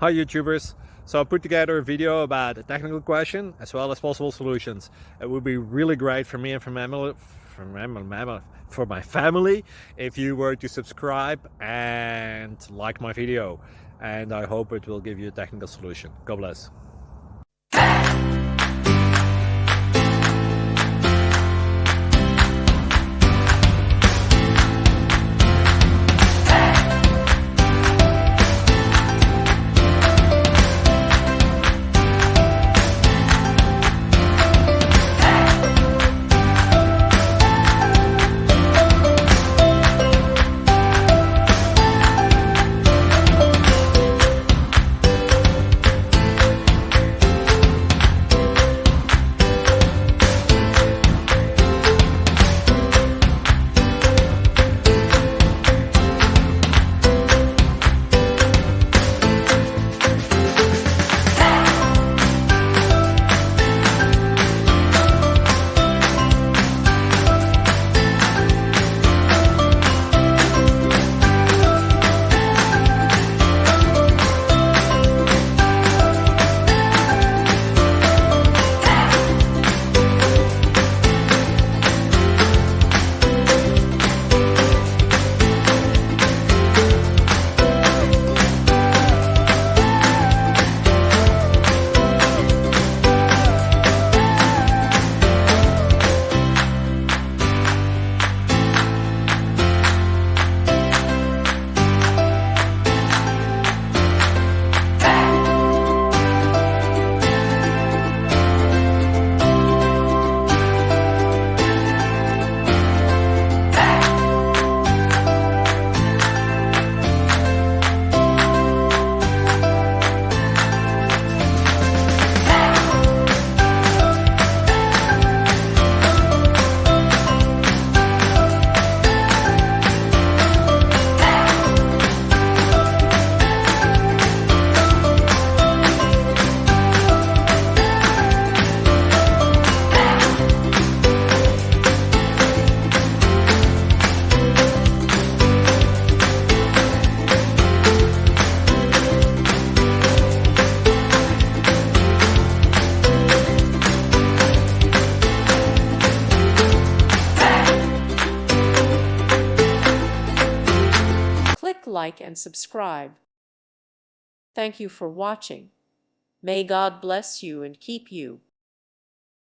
Hi YouTubers! So I put together a video about a technical question as well as possible solutions. It would be really great for me and for my family if you were to subscribe and like my video, and I hope it will give you a technical solution. God bless. Click like and subscribe. Thank you for watching. May God bless you and keep you.